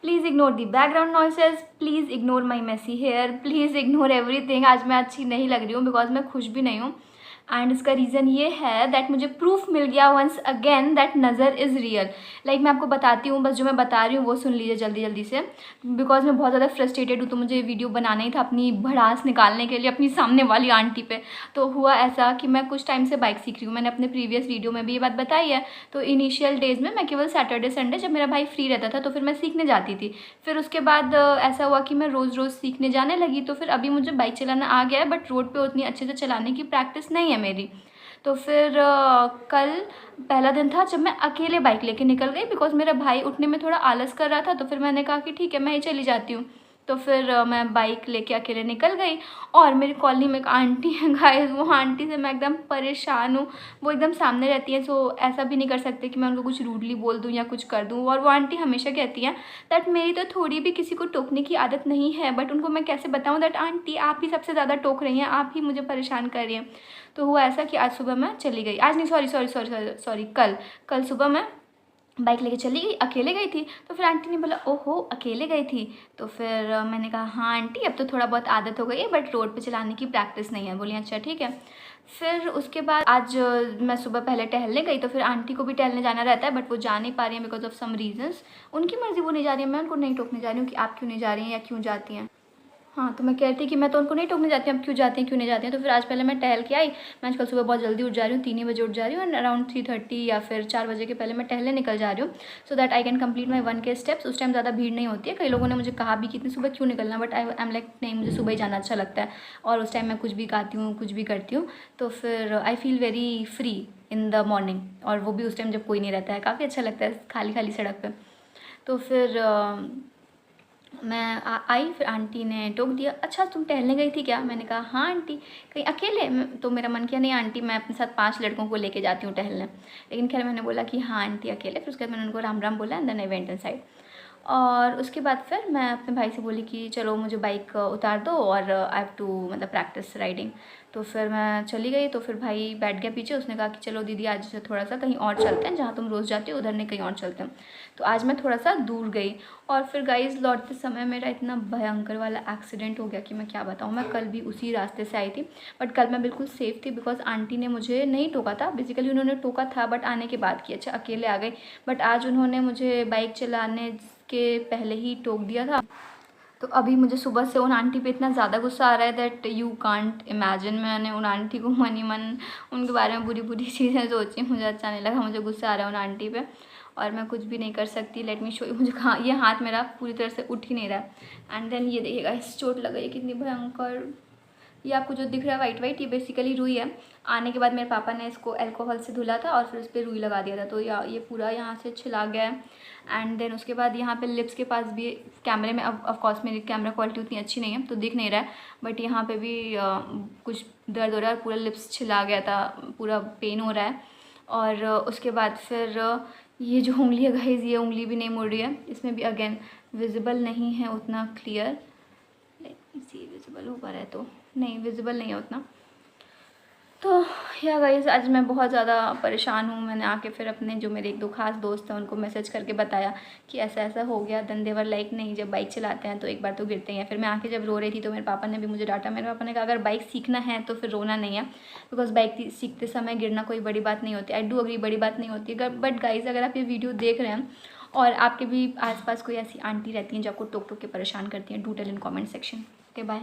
Please ignore the background noises, please ignore my messy hair, please ignore everything. आज मैं अच्छी नहीं लग रही हूँ बिकॉज मैं खुश भी नहीं हूँ। एंड इसका रीज़न ये है दैट मुझे प्रूफ मिल गया वंस अगेन दैट नज़र इज़ रियल। लाइक मैं आपको बताती हूँ, बस जो मैं बता रही हूँ वो सुन लीजिए जल्दी जल्दी से, बिकॉज मैं बहुत ज़्यादा फ्रस्ट्रेटेड हूँ। तो मुझे वीडियो बनाना ही था अपनी भड़ास निकालने के लिए अपनी सामने वाली आंटी पे। तो हुआ ऐसा कि मैं कुछ टाइम से बाइक सीख रही हूँ, मैंने अपने प्रीवियस वीडियो में भी ये बात बताई है। तो इनिशियल डेज़ में मैं केवल सैटरडे संडे जब मेरा भाई फ्री रहता था तो फिर मैं सीखने जाती थी। फिर उसके बाद ऐसा हुआ कि मैं रोज़ रोज़ सीखने जाने लगी। तो फिर अभी मुझे बाइक चलाना आ गया है, बट रोड पे उतनी अच्छे से चलाने की प्रैक्टिस नहीं है मेरी। तो फिर कल पहला दिन था जब मैं अकेले बाइक लेके निकल गई, बिकॉज मेरा भाई उठने में थोड़ा आलस कर रहा था। तो फिर मैंने कहा कि ठीक है मैं ही चली जाती हूँ। तो फिर मैं बाइक लेके अकेले निकल गई। और मेरी कॉलोनी में एक आंटी है गाइस, वो आंटी से मैं एकदम परेशान हूँ। वो एकदम सामने रहती है, सो ऐसा भी नहीं कर सकते कि मैं उनको कुछ रूडली बोल दूँ या कुछ कर दूँ। और वो आंटी हमेशा कहती हैं दैट मेरी तो थोड़ी भी किसी को टोकने की आदत नहीं है, बट उनको मैं कैसे बताऊँ दैट आंटी आप ही सबसे ज़्यादा टोक रही हैं, आप ही मुझे परेशान कर रही हैं। तो हुआ ऐसा कि आज सुबह मैं चली गई, आज नहीं sorry sorry sorry sorry sorry कल सुबह मैं बाइक लेके चली गई, अकेले गई थी। तो फिर आंटी ने बोला ओहो अकेले गई थी। तो फिर मैंने कहा हाँ आंटी अब तो थोड़ा बहुत आदत हो गई है, बट रोड पे चलाने की प्रैक्टिस नहीं है। बोली अच्छा ठीक है। फिर उसके बाद आज मैं सुबह पहले टहलने गई। तो फिर आंटी को भी टहलने जाना रहता है, बट वो जा नहीं पा रही हैं बिकॉज ऑफ सम रीजंस। उनकी मर्ज़ी, वो नहीं जा रही है, मैं उनको नहीं टोकने जा रही हूँ कि आप क्यों नहीं जा रही हैं या क्यों जाती हैं। हाँ, तो मैं कह रही थी कि मैं तो उनको नहीं टोकने जाती हूँ, अब क्यों जाती हैं क्यों नहीं जाती हैं। तो फिर आज पहले मैं टहल के आई। मैं आजकल सुबह बहुत जल्दी उठ जा रही हूँ, 3 ही बजे उठ जा रही हूँ, एंड अराउंड 3:30 या फिर 4 बजे के पहले मैं टहलने निकल जा रही हूँ, so that I can complete my 1K steps. उस टाइम ज़्यादा भीड़ नहीं होती है। कई लोगों ने मुझे कहा भी कि इतनी सुबह क्यों निकलना, बट आई एम लाइक नहीं, मुझे सुबह ही जाना अच्छा लगता है। और उस टाइम मैं कुछ भी गाती हूँ, कुछ भी करती हूँ। तो फिर I feel very free in the morning, और वो भी उस टाइम जब कोई नहीं रहता है, काफ़ी अच्छा लगता है खाली खाली सड़क पर। तो फिर मैं आई, फिर आंटी ने टोक दिया अच्छा तुम टहलने गई थी क्या। मैंने कहा हाँ आंटी। कहीं अकेले। तो मेरा मन किया नहीं आंटी मैं अपने साथ 5 लड़कों को लेके जाती हूँ टहलने, लेकिन खैर मैंने बोला कि हाँ आंटी अकेले। फिर उसके बाद मैंने उनको राम राम बोला and then I went inside. और उसके बाद फिर मैं अपने भाई से बोली कि चलो मुझे बाइक उतार दो और आई हैव टू मतलब प्रैक्टिस राइडिंग। तो फिर मैं चली गई। तो फिर भाई बैठ गया पीछे, उसने कहा कि चलो दीदी आज से थोड़ा सा कहीं और चलते हैं, जहाँ तुम रोज़ जाती हो उधर नहीं कहीं और चलते हैं। तो आज मैं थोड़ा सा दूर गई। और फिर गाइस लौटते समय मेरा इतना भयंकर वाला एक्सीडेंट हो गया कि मैं क्या बताऊँ। मैं कल भी उसी रास्ते से आई थी, बट कल मैं बिल्कुल सेफ़ थी बिकॉज आंटी ने मुझे नहीं टोका था। बेसिकली उन्होंने टोका था बट आने के बाद कि अच्छा अकेले आ गई, बट आज उन्होंने मुझे बाइक चलाने के पहले ही टोक दिया था। तो अभी मुझे सुबह से उन आंटी पे इतना ज़्यादा गुस्सा आ रहा है दैट यू कांट इमेजिन। मैंने उन आंटी को मन ही मन उनके बारे में बुरी बुरी चीज़ें सोची, मुझे अच्छा नहीं लगा, मुझे गुस्सा आ रहा है उन आंटी पे, और मैं कुछ भी नहीं कर सकती। Let me show you. मुझे कहाँ ये हाथ मेरा पूरी तरह से उठ ही नहीं रहा है। एंड देन ये देखिएगा इस चोट लग गई है कितनी भयंकर। ये आपको जो दिख रहा है वाइट वाइट, ये बेसिकली रुई है। आने के बाद मेरे पापा ने इसको अल्कोहल से धुला था और फिर उस पर रुई लगा दिया था, तो ये पूरा यहाँ से छिला गया है। एंड देन उसके बाद यहाँ पे लिप्स के पास भी कैमरे में, अब ऑफकोर्स मेरी कैमरा क्वालिटी उतनी अच्छी नहीं है तो दिख नहीं रहा है, बट यहाँ पे भी कुछ दर्द हो रहा है, पूरा लिप्स छिला गया था, पूरा पेन हो रहा है। और उसके बाद फिर ये जो उंगली है गाइस, ये उंगली भी नहीं मुड़ रही है, इसमें भी अगेन विजिबल नहीं है उतना क्लियर। इसी विजिबल हो पा रहा है तो नहीं, विजिबल नहीं है उतना। तो या गाइस आज मैं बहुत ज़्यादा परेशान हूँ। मैंने आके फिर अपने जो मेरे 1-2 खास दोस्त हैं उनको मैसेज करके बताया कि ऐसा ऐसा हो गया। देन दे वर लाइक नहीं, जब बाइक चलाते हैं तो एक बार तो गिरते हैं। फिर मैं आके जब रो रही थी तो मेरे पापा ने भी मुझे डांटा। मेरे पापा ने कहा अगर बाइक सीखना है तो फिर रोना नहीं है, बिकॉज बाइक सीखते समय गिरना कोई बड़ी बात नहीं होती। आई डू अग्री, बड़ी बात नहीं होती है। बट गाइज अगर आप ये वीडियो देख रहे हैं और आपके भी आसपास कोई ऐसी आंटी रहती हैं जो आपको टोक टोक के परेशान करती हैं, do tell in comment section. Okay bye.